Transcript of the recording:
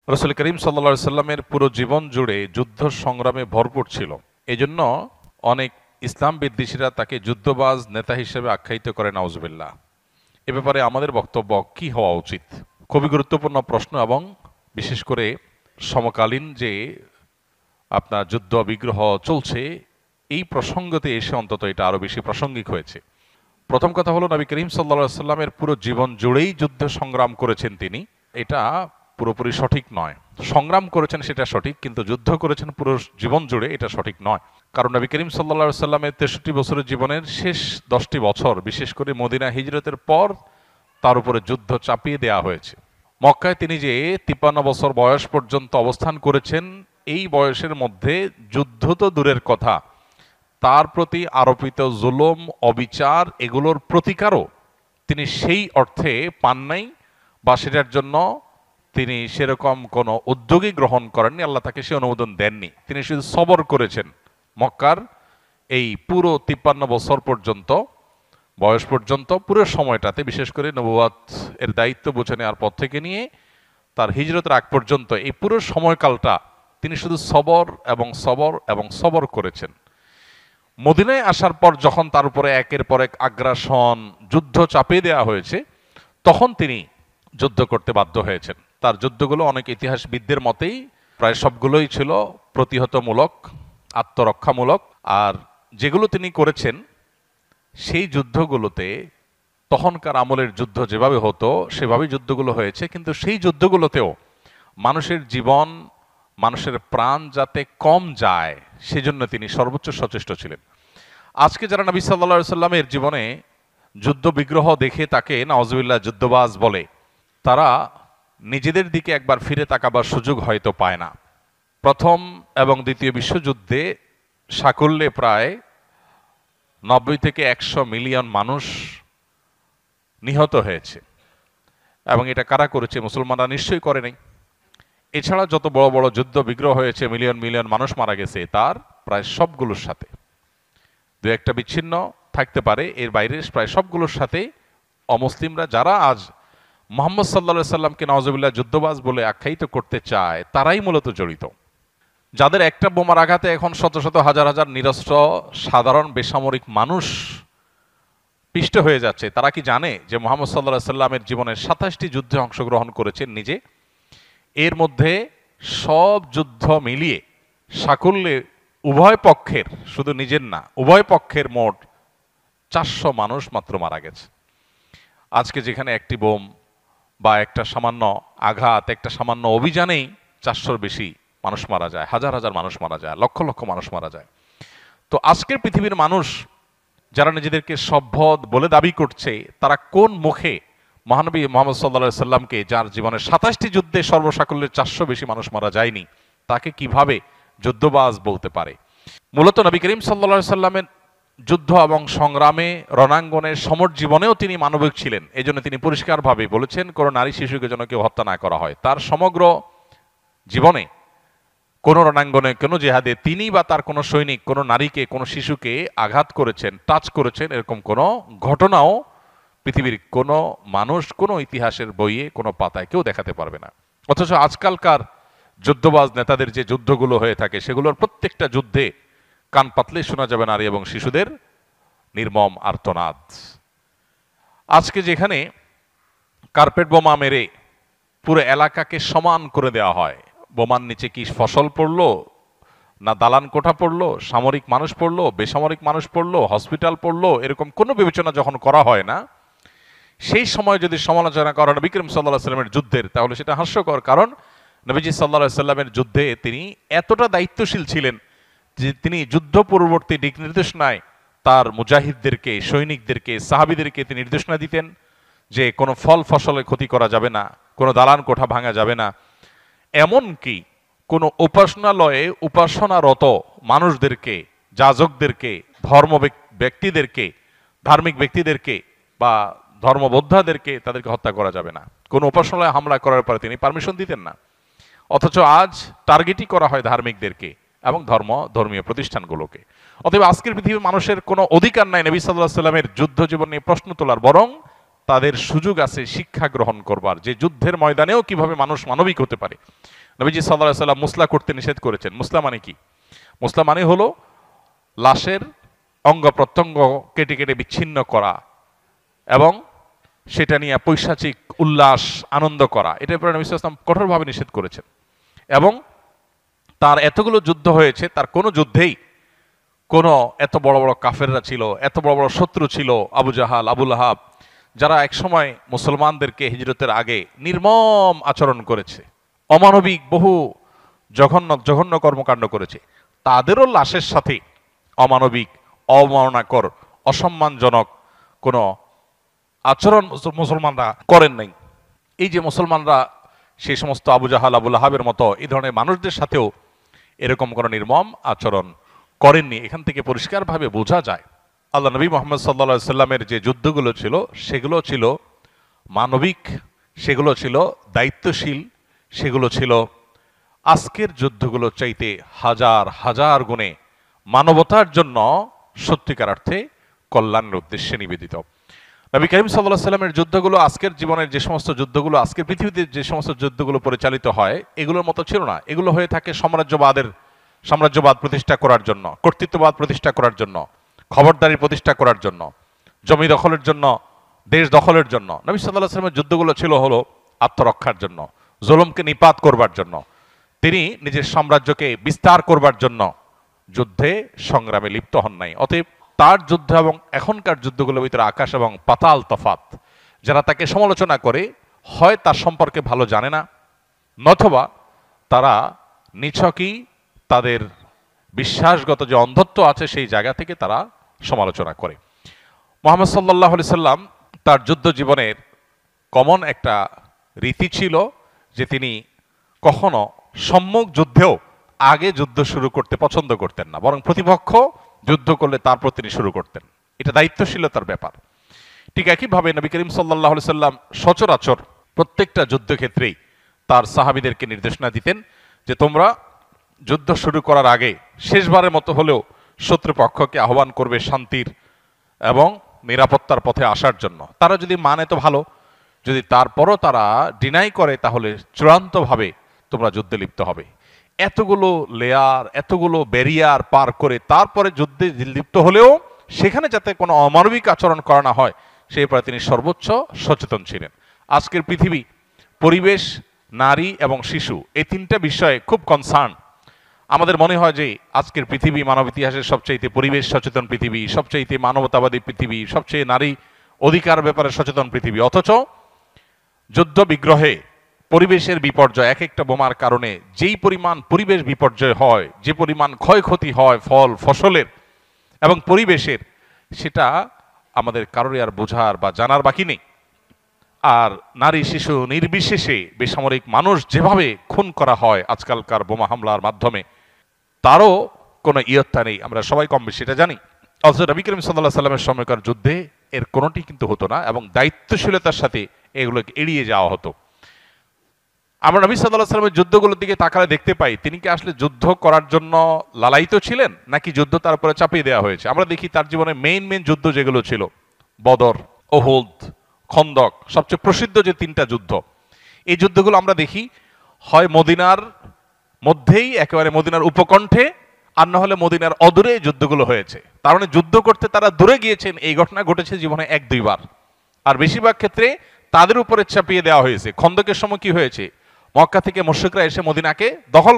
রাসূল করিম সাল্লাল্লাহু আলাইহি সাল্লামের পুরো জীবন জুড়ে যুদ্ধ সংগ্রামে ভরপুর ছিল। এজন্য অনেক ইসলাম বিদ্বেষীরা তাকে যুদ্ধবাজ নেতা হিসেবে আখ্যায়িত করে, নাউজুবিল্লাহ। এ ব্যাপারে আমাদের বক্তব্য কি হওয়া উচিত? খুবই গুরুত্বপূর্ণ প্রশ্ন, এবং বিশেষ করে সমকালীন যে আপনার যুদ্ধ বিগ্রহ চলছে, এই প্রসঙ্গতে এসে অন্তত এটা আরো বেশি প্রাসঙ্গিক হয়েছে। প্রথম কথা হলো, নবী করিম সাল্লাল্লাহু আলাইহি সাল্লামের পুরো জীবন জুড়েই যুদ্ধ সংগ্রাম করেছেন তিনি, এটা পুরোপুরি সঠিক নয়। সংগ্রাম করেছেন সেটা সঠিক, কিন্তু যুদ্ধ করেছেন পুরো জীবন জুড়ে, এটা সঠিক নয়। কারণ নবী করিম সাল্লাল্লাহু আলাইহি সাল্লামের 63 বছরের জীবনের শেষ 10টি বছর, বিশেষ করে মদিনা হিজরতের পর তার উপরে যুদ্ধ চাপিয়ে দেয়া হয়েছে। মক্কায় তিনি যে 53 বছর বয়স পর্যন্ত অবস্থান করেছেন, এই বয়সের মধ্যে যুদ্ধ তো দূরের কথা, তার প্রতি আরোপিত জুলুম, অবিচার, এগুলোর প্রতিকারও তিনি সেই অর্থে পান নাই, বা সেটার জন্য তিনি সেরকম কোনো উদ্যোগই গ্রহণ করেননি। আল্লাহ তাকে সে অনুমোদন দেননি। তিনি শুধু সবর করেছেন মক্কার এই পুরো 53 বছর পর্যন্ত বয়স পর্যন্ত, পুরো সময়টাতে, বিশেষ করে নবুয়াত এর দায়িত্ব বুঝে নেওয়ার পর থেকে নিয়ে তার হিজরতের আগ পর্যন্ত এই পুরো সময়কালটা তিনি শুধু সবর এবং সবর এবং সবর করেছেন। মদিনায় আসার পর যখন তার উপরে একের পর এক আগ্রাসন, যুদ্ধ চাপিয়ে দেওয়া হয়েছে, তখন তিনি যুদ্ধ করতে বাধ্য হয়েছেন। তার যুদ্ধগুলো অনেক ইতিহাসবিদদের মতেই প্রায় সবগুলোই ছিল প্রতিহতমূলক, আত্মরক্ষামূলক। আর যেগুলো তিনি করেছেন সেই যুদ্ধগুলোতে তখনকার আমলের যুদ্ধ যেভাবে হতো সেভাবেই যুদ্ধগুলো হয়েছে, কিন্তু সেই যুদ্ধগুলোতেও মানুষের জীবন, মানুষের প্রাণ যাতে কম যায় সেজন্য তিনি সর্বোচ্চ সচেষ্ট ছিলেন। আজকে যারা নবী সাল্লাল্লাহু আলাইহি সাল্লামের জীবনে যুদ্ধ বিগ্রহ দেখে তাকে নাউজুবিল্লাহ যুদ্ধবাজ বলে, তারা নিজেদের দিকে একবার ফিরে তাকাবার সুযোগ হয়তো পায় না। প্রথম এবং দ্বিতীয় বিশ্বযুদ্ধে সাকুল্যে প্রায় 90 থেকে 100 মিলিয়ন মানুষ নিহত হয়েছে, এবং এটা কারা করেছে? মুসলমানরা নিশ্চয়ই করে নাই। এছাড়া যত বড় বড় যুদ্ধ বিগ্রহ হয়েছে, মিলিয়ন মিলিয়ন মানুষ মারা গেছে, তার প্রায় সবগুলোর সাথে, দু একটা বিচ্ছিন্ন থাকতে পারে, এর বাইরে প্রায় সবগুলোর সাথে অমুসলিমরা, যারা আজ মুহাম্মদ সাল্লাল্লাহু আলাইহি সাল্লামকে নাউজুবিল্লাহ যুদ্ধবাজ বলে আখ্যায়িত করতে চায়, তারাই মূলত জড়িত। যাদের একটা বোমার আঘাতে এখন শত শত হাজার হাজার নিরস্ত্র সাধারণ বেসামরিক মানুষ পিষ্ট হয়ে যাচ্ছে, তারা কি জানে যে মুহাম্মদ সাল্লাল্লাহু আলাইহি সাল্লামের জীবনের 27টি যুদ্ধে অংশগ্রহণ করেছেন নিজে? এর মধ্যে সব যুদ্ধ মিলিয়ে সাকুল্যে উভয় পক্ষের, শুধু নিজের না, উভয় পক্ষের মোট 400 মানুষ মাত্র মারা গেছে। আজকে যেখানে একটি বোম বা একটা সামান্য আঘাত, একটা সামান্য অভিযানেই 400-র বেশি মানুষ মারা যায়, হাজার হাজার মানুষ মারা যায়, লক্ষ লক্ষ মানুষ মারা যায়। তো আজকের পৃথিবীর মানুষ যারা নিজেদেরকে সভ্য বলে দাবি করছে, তারা কোন মুখে মহানবী মুহাম্মদ সাল্লাল্লাহু আলাইহি সাল্লামকে, যার জীবনের 27টি যুদ্ধে সর্বসাকুল্যে 400 বেশি মানুষ মারা যায়নি, তাকে কিভাবে যুদ্ধবাজ বলতে পারে? মূলত নবী করিম সাল্লাল্লাহু আলাইহি সাল্লামের যুদ্ধ এবং সংগ্রামে, রণাঙ্গনে, সমর জীবনেও তিনি মানবিক ছিলেন। এই জন্য তিনি পরিষ্কারভাবে বলেছেন, কোনো নারী শিশুকে যেন কেউ হত্যা না করা হয়। তার সমগ্র জীবনে কোনো রণাঙ্গনে, কোনো জেহাদে তিনি বা তার কোনো সৈনিক কোনো নারীকে, কোনো শিশুকে আঘাত করেছেন, টাচ করেছেন, এরকম কোনো ঘটনাও পৃথিবীর কোনো মানুষ, কোনো ইতিহাসের বইয়ে, কোনো পাতায় কেউ দেখাতে পারবে না। অথচ আজকালকার যুদ্ধবাজ নেতাদের যে যুদ্ধগুলো হয়ে থাকে, সেগুলোর প্রত্যেকটা যুদ্ধে কান পাতলে শোনা যাবে নারী এবং শিশুদের নির্মম আর্তনাদ। আজকে যেখানে কার্পেট বোমা মেরে পুরো এলাকাকে সমান করে দেওয়া হয়, বোমার নিচে কি ফসল পড়লো, না দালান কোঠা পড়লো, সামরিক মানুষ পড়লো, বেসামরিক মানুষ পড়লো, হসপিটাল পড়লো, এরকম কোনো বিবেচনা যখন করা হয় না, সেই সময় যদি সমালোচনা করা নবী করিম সাল্লাল্লাহু আলাইহি সাল্লামের যুদ্ধের, তাহলে সেটা হাস্যকর। কারণ নবীজি সাল্লাল্লাহু আলাইহি সাল্লামের যুদ্ধে তিনি এতটা দায়িত্বশীল ছিলেন যে তিনি যুদ্ধ পূর্ববর্তী দিক নির্দেশনায় তার মুজাহিদদেরকে, সৈনিকদেরকে, সাহাবীদেরকে তিনি নির্দেশনা দিতেন যে কোনো ফল ফসলে ক্ষতি করা যাবে না, কোনো দালান কোঠা ভাঙা যাবে না। এমনকি কোনো উপাসনালয়ে উপাসনারত মানুষদেরকে, যাজকদেরকে, ধর্ম ব্যক্তিদেরকে, ধার্মিক ব্যক্তিদেরকে বা ধর্মবোদ্ধাদেরকে, তাদেরকে হত্যা করা যাবে না। কোনো উপাসনালয়ে হামলা করার পরে তিনি পারমিশন দিতেন না। অথচ আজ টার্গেটই করা হয় ধার্মিকদেরকে এবং ধর্মীয় প্রতিষ্ঠানগুলোকে। অতএব আজকের পৃথিবীর মানুষের কোনো অধিকার নাই নবী সাল্লাল্লাহু আলাইহি সাল্লামের যুদ্ধ জীবন নিয়ে প্রশ্ন তোলার, বরং তাদের সুযোগ আছে শিক্ষা গ্রহণ করবার, যে যুদ্ধের ময়দানেও কিভাবে মানুষ মানবিক হতে পারে। নবীজি সাল্লাল্লাহু আলাইহি সাল্লাম মুসলা করতে নিষেধ করেছেন। মুসলা মানে কি? মুসলা মানে হলো লাশের অঙ্গ প্রত্যঙ্গ কেটে কেটে বিচ্ছিন্ন করা এবং সেটা নিয়ে পৈশাচিক উল্লাস আনন্দ করা, এটার উপরে নবী সাল্লাল্লাহু আলাইহি ওয়াসাল্লাম কঠোরভাবে নিষেধ করেছেন। এবং তার এতগুলো যুদ্ধ হয়েছে, তার কোনো যুদ্ধেই কোনো এত বড় বড় কাফেররা ছিল, এত বড় বড় শত্রু ছিল, আবু জাহাল, আবু লাহাব, যারা একসময় মুসলমানদেরকে হিজরতের আগে নির্মম আচরণ করেছে, অমানবিক বহু জঘন্য জঘন্য কর্মকাণ্ড করেছে, তাদেরও লাশের সাথে অমানবিক, অবমাননাকর, অসম্মানজনক কোনো আচরণ মুসলমানরা করেন নাই। এই যে মুসলমানরা সেই সমস্ত আবু জাহাল, আবু লাহাবের মতো এই ধরনের মানুষদের সাথেও এরকম কোনো নির্মম আচরণ করেননি, এখান থেকে পরিষ্কারভাবে বোঝা যায় আল্লাহ নবী মুহাম্মদ সাল্লাল্লাহু আলাইহি সাল্লামের যে যুদ্ধগুলো ছিল সেগুলো ছিল মানবিক, সেগুলো ছিল দায়িত্বশীল, সেগুলো ছিল আজকের যুদ্ধগুলো চাইতে হাজার হাজার গুণে মানবতার জন্য সত্যিকার অর্থে কল্যাণের উদ্দেশ্যে নিবেদিত। নবী করিম সাল্লাল্লাহু আলাইহি সাল্লামের যুদ্ধগুলো আজকের জীবনের যে সমস্ত যুদ্ধগুলো, আজকের পৃথিবীতে যে সমস্ত যুদ্ধগুলো পরিচালিত হয় এগুলোর মতো ছিল না। এগুলো হয়ে থাকে সাম্রাজ্যবাদ প্রতিষ্ঠা করার জন্য, কর্তৃত্ববাদ প্রতিষ্ঠা করার জন্য, খবরদারি প্রতিষ্ঠা করার জন্য, জমি দখলের জন্য, দেশ দখলের জন্য। নবী সাল্লাল্লাহু আলাইহি সাল্লামের যুদ্ধগুলো ছিল হলো আত্মরক্ষার জন্য, জুলুমকে নিপাত করবার জন্য, তিনি নিজের সাম্রাজ্যকে বিস্তার করবার জন্য যুদ্ধে সংগ্রামে লিপ্ত হন নাই। অতএব তার যুদ্ধ এবং এখনকার যুদ্ধগুলোর ভিতরে আকাশ এবং পাতাল তফাত। যারা তাকে সমালোচনা করে হয় তার সম্পর্কে ভালো জানে না, নথবা তারা নিছকই তাদের বিশ্বাসগত যে অন্ধত্ব আছে সেই জায়গা থেকে তারা সমালোচনা করে। মুহাম্মদ সাল্লাল্লাহু আলাইহি সাল্লাম তার যুদ্ধ জীবনের কমন একটা রীতি ছিল যে তিনি কখনো সম্মুখ যুদ্ধেও আগে যুদ্ধ শুরু করতে পছন্দ করতেন না, বরং প্রতিপক্ষ যুদ্ধ করলে তারপর তিনি শুরু করতেন। এটা দায়িত্বশীলতার ব্যাপার। ঠিক একইভাবে নবী করিম সাল্লাল্লাহু আলাইহি সাল্লাম সচরাচর প্রত্যেকটা যুদ্ধক্ষেত্রেই তার সাহাবীদেরকে নির্দেশনা দিতেন যে তোমরা যুদ্ধ শুরু করার আগে শেষবারের মতো হলেও শত্রুপক্ষকে আহ্বান করবে শান্তির এবং নিরাপত্তার পথে আসার জন্য। তারা যদি মানে তো ভালো, যদি তারপরও তারা ডিনাই করে তাহলে চূড়ান্তভাবে তোমরা যুদ্ধে লিপ্ত হবে। এতগুলো লেয়ার, এতগুলো ব্যারিয়ার পার করে তারপরে যুদ্ধে লিপ্ত হলেও সেখানে যাতে কোনো অমানবিক আচরণ করা না হয় সেই ব্যাপারে তিনি সর্বোচ্চ সচেতন ছিলেন। আজকের পৃথিবী, পরিবেশ, নারী এবং শিশু, এই তিনটা বিষয়ে খুব কনসার্ন। আমাদের মনে হয় যে আজকের পৃথিবী মানব ইতিহাসের সবচাইতে পরিবেশ সচেতন পৃথিবী, সবচাইতে মানবতাবাদী পৃথিবী, সবচেয়ে নারী অধিকার ব্যাপারে সচেতন পৃথিবী, অথচ যুদ্ধ বিগ্রহে পরিবেশের বিপর্যয়, এক একটা বোমার কারণে যেই পরিমাণ পরিবেশ বিপর্যয় হয়, যে পরিমাণ ক্ষয়ক্ষতি হয় ফল ফসলের এবং পরিবেশের, সেটা আমাদের কারোরই আর বোঝার বা জানার বাকি নেই। আর নারী শিশু নির্বিশেষে বেসামরিক মানুষ যেভাবে খুন করা হয় আজকালকার বোমা হামলার মাধ্যমে, তারও কোনো ইয়ত্তা নেই, আমরা সবাই কম বেশি এটা জানি। অথচ নবী করিম সাল্লাল্লাহু আলাইহি সাল্লামের সময়কার যুদ্ধে এর কোনোটি কিন্তু হতো না এবং দায়িত্বশীলতার সাথে এগুলোকে এড়িয়ে যাওয়া হতো। আমরা নবী সাল্লাল্লাহু আলাইহি সাল্লামের যুদ্ধগুলোর দিকে তাকালে দেখতে পাই তিনি কি আসলে যুদ্ধ করার জন্য লালায়িত ছিলেন নাকি যুদ্ধ তার উপরে চাপিয়ে দেওয়া হয়েছে। আমরা দেখি তার জীবনে মেইন যুদ্ধ যেগুলো ছিল, বদর, ওহুদ, খন্দক, সবচেয়ে প্রসিদ্ধ যে তিনটা যুদ্ধ, এই যুদ্ধগুলো আমরা দেখি হয় মদিনার মধ্যেই একেবারে মদিনার উপকণ্ঠে, আর না হলে মদিনার অদূরে যুদ্ধগুলো হয়েছে। তার মানে যুদ্ধ করতে তারা দূরে গিয়েছেন এই ঘটনা ঘটেছে জীবনে 1-2 বার, আর বেশিরভাগ ক্ষেত্রে তাদের উপরে চাপিয়ে দেওয়া হয়েছে। খন্দকের সময় কি হয়েছে, মক্কা থেকে মুশরিকরা এসে মদিনাকে দখল